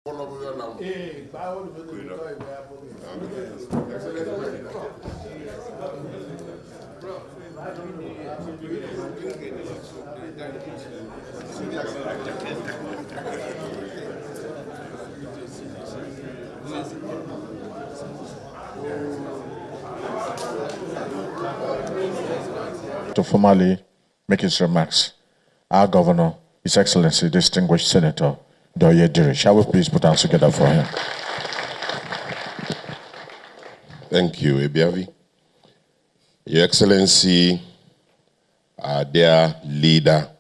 To formally make his remarks, our Governor, His Excellency, Distinguished Senator Diri'S. Shall we please put hands together for him? Thank you, Ebiavi. Your Excellency, our dear leader,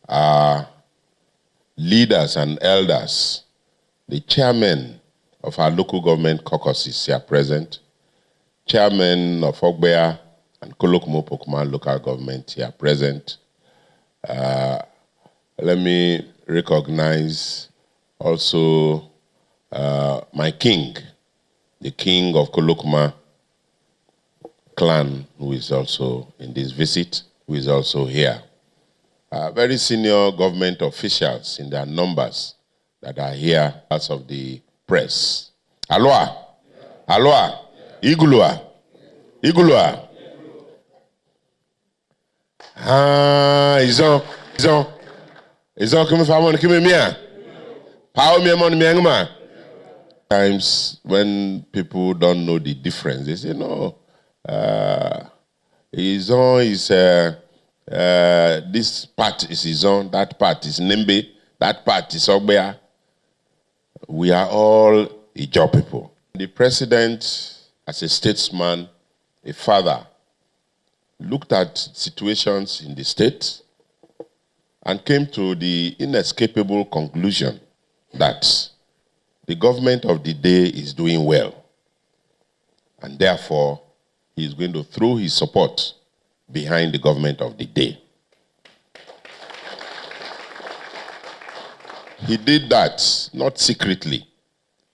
our leaders and elders, the chairman of our local government caucuses here present, chairman of Ogbea and Kolokmo Pokuma local government here present. Let me recognize also my king, the king of Kolokma clan, who is also in this visit, who is also here. Very senior government officials in their numbers that are here as of the press. Aloha, aloha, igulua, igulua. Izon, kimi mia. Pao mi mon miangma. Times when people don't know the difference, they say no. Izon is this part is Izon, that part is Nembe, that part is Ogbea. We are all Ijaw people. The president, as a statesman, a father, looked at situations in the state and came to the inescapable conclusion that the government of the day is doing well. And therefore, he is going to throw his support behind the government of the day. He did that, not secretly.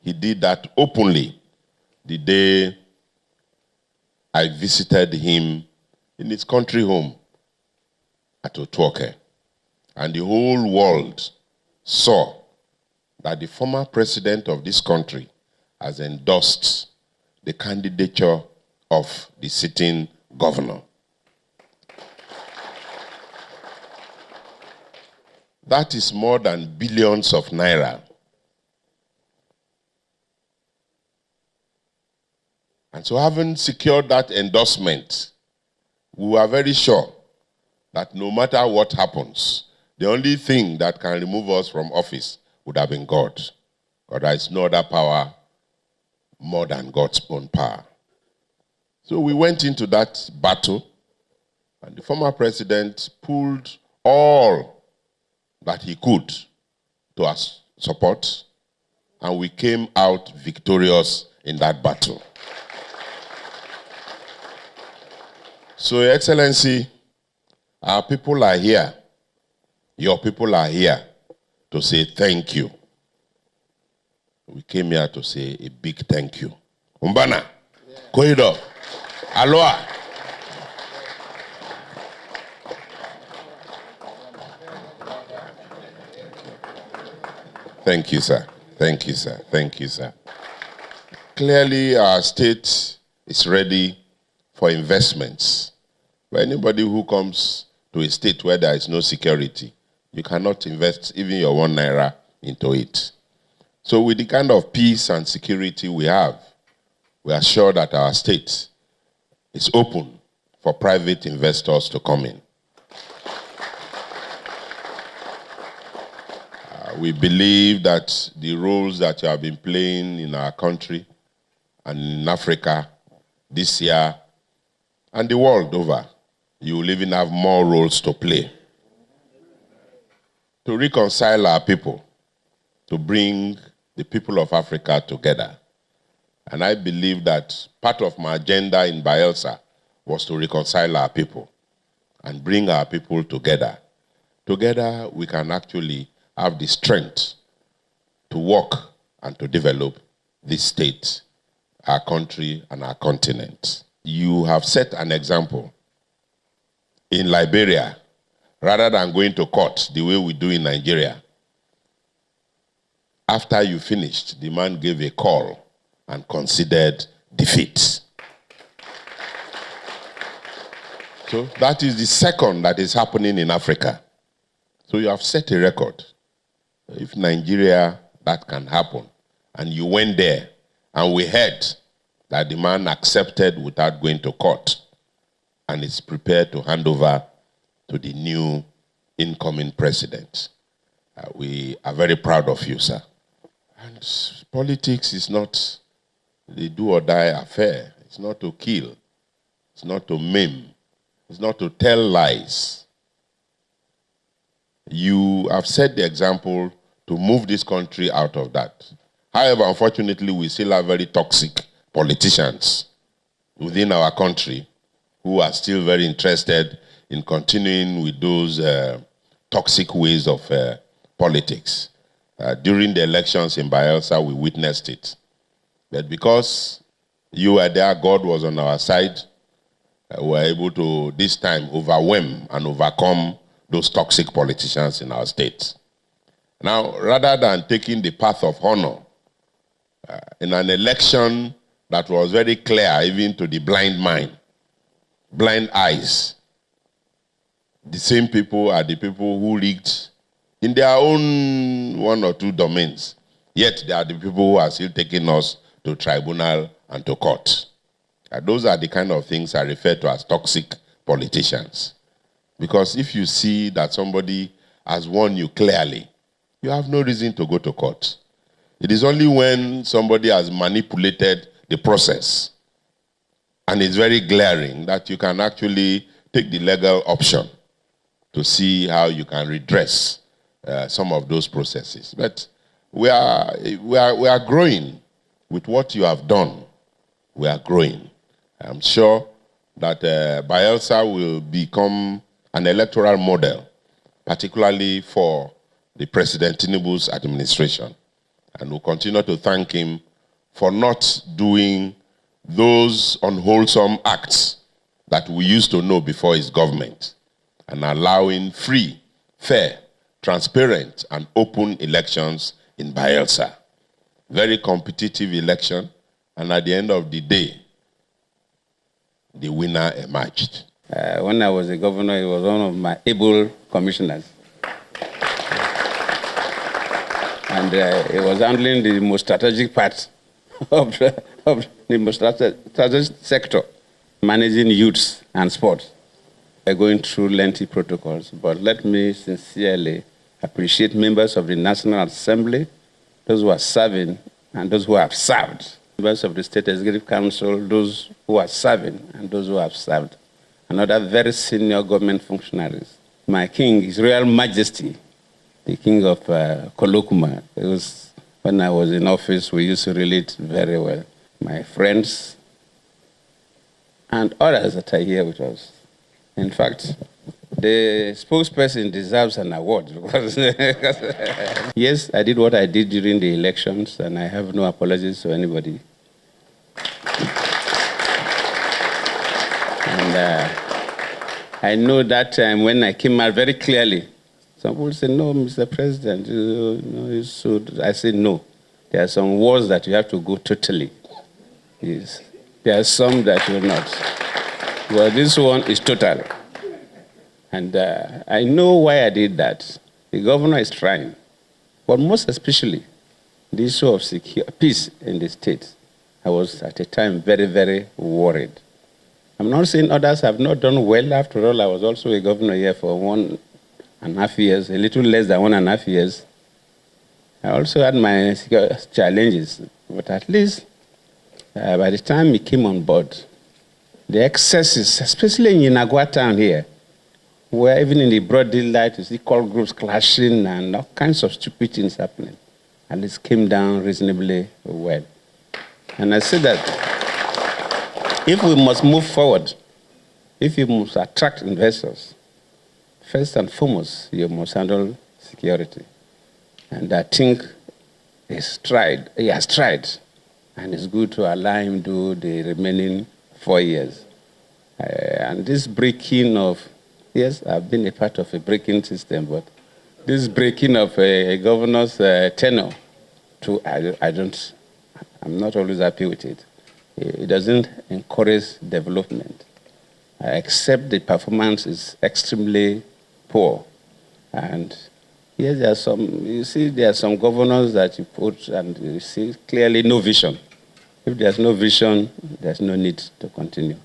He did that openly the day I visited him in his country home at Otuoke. And the whole world saw that the former president of this country has endorsed the candidature of the sitting governor. That is more than billions of naira. And so having secured that endorsement, we were very sure that no matter what happens, the only thing that can remove us from office would have been God. God, there is no other power more than God's own power. So we went into that battle, and the former president pulled all that he could to our support, and we came out victorious in that battle. So, Your Excellency, our people are here, your people are here to say thank you. We came here to say a big thank you. Umbana, Koido, Aloha. Thank you, sir. Thank you, sir. Thank you, sir. Clearly, our state is ready for investments. For anybody who comes to a state where there is no security, you cannot invest even your 1 naira into it. So with the kind of peace and security we have, we are sure that our state is open for private investors to come in. We believe that the roles that you have been playing in our country and in Africa this year and the world over, you will even have more roles to play to reconcile our people, to bring the people of Africa together. And I believe that part of my agenda in Bielsa was to reconcile our people and bring our people together. Together, we can actually have the strength to work and to develop this state, our country, and our continent. You have set an example in Liberia, rather than going to court the way we do in Nigeria. After you finished, the man gave a call and considered defeat. So that is the second that is happening in Africa. So you have set a record. If Nigeria, that can happen, and you went there, and we heard that the man accepted without going to court, and is prepared to hand over to the new incoming president. We are very proud of you, sir. And politics is not the do or die affair. It's not to kill. It's not to maim. It's not to tell lies. You have set the example to move this country out of that. However, unfortunately, we still have very toxic politicians within our country who are still very interested in continuing with those toxic ways of politics. During the elections in Bielsa, we witnessed it. But because you were there, God was on our side, we were able to, this time, overwhelm and overcome those toxic politicians in our state. Now, rather than taking the path of honor, in an election that was very clear even to the blind mind, blind eyes, the same people are the people who rigged in their own one or two domains. Yet they are the people who are still taking us to tribunal and to court. Those are the kind of things I refer to as toxic politicians. Because if you see that somebody has won you clearly, you have no reason to go to court. It is only when somebody has manipulated the process and it's very glaring that you can actually take the legal option to see how you can redress some of those processes. But we are growing with what you have done. We are growing. I'm sure that Bielsa will become an electoral model, particularly for the President Tinubu's administration. And we'll continue to thank him for not doing those unwholesome acts that we used to know before his government, and allowing free, fair, transparent, and open elections in Bielsa. Very competitive election, and at the end of the day, the winner emerged. When I was a governor, he was one of my able commissioners. And he was handling the most strategic part of the most strategic sector, managing youths and sports. We're going through lengthy protocols, but let me sincerely appreciate members of the National Assembly, those who are serving and those who have served. Members of the State Executive Council, those who are serving and those who have served. And other very senior government functionaries. My king, His Royal Majesty, the king of Kolokuma. It was, when I was in office, we used to relate very well. My friends and others that are here with us. In fact, the spokesperson deserves an award. Yes, I did what I did during the elections, and I have no apologies to anybody. And I know that time when I came out very clearly, some people say, no, Mr. President, you should. I said, no. There are some wars that you have to go totally. Yes. There are some that will not. Well, this one is total. And I know why I did that. The governor is trying. But most especially, the issue of peace in the state. I was at a time very, very worried. I'm not saying others have not done well. After all, I was also a governor here for 1.5 years, a little less than 1.5 years. I also had my challenges, but at least by the time he came on board, the excesses, especially in Inagua town here, where even in the broad daylight you see cult groups clashing and all kinds of stupid things happening, at least came down reasonably well. And I said that if we must move forward, if you must attract investors, first and foremost, you must handle security. And I think he has tried, and it's good to allow him do the remaining 4 years. And this breaking of, yes, I've been a part of a breaking system, but this breaking of a governor's tenure I'm not always happy with it. It doesn't encourage development, except the performance is extremely poor. And yes, there are some governors that you put and you see clearly no vision. If there's no vision, there's no need to continue.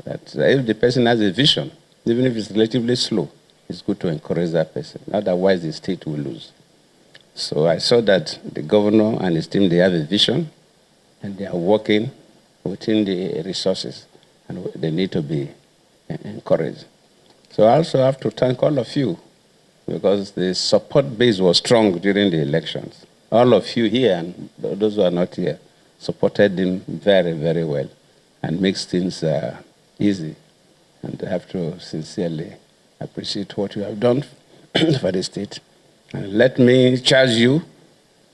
If the person has a vision, even if it's relatively slow, it's good to encourage that person. Otherwise, the state will lose. So I saw that the governor and his team, they have a vision, and they are working within the resources, and they need to be encouraged. So I also have to thank all of you, because the support base was strong during the elections. All of you here, and those who are not here, supported him very, very well, and makes things easy. And I have to sincerely appreciate what you have done for the state. And let me charge you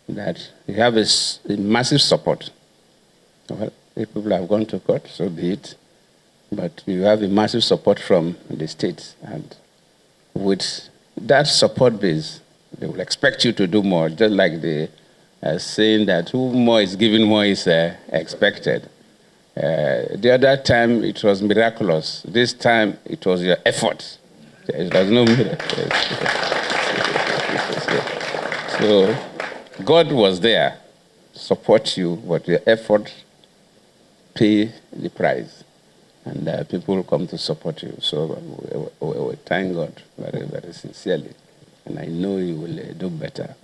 that you have a massive support. Well, if people have gone to court, so be it. But you have a massive support from the state. And with that support base, they will expect you to do more, just like the saying that who more is given, more is expected. The other time, it was miraculous. This time, it was your effort. There was no miracle. So God was there to support you, but your effort pay the price. And people will come to support you. So we thank God very, very sincerely. And I know you will do better.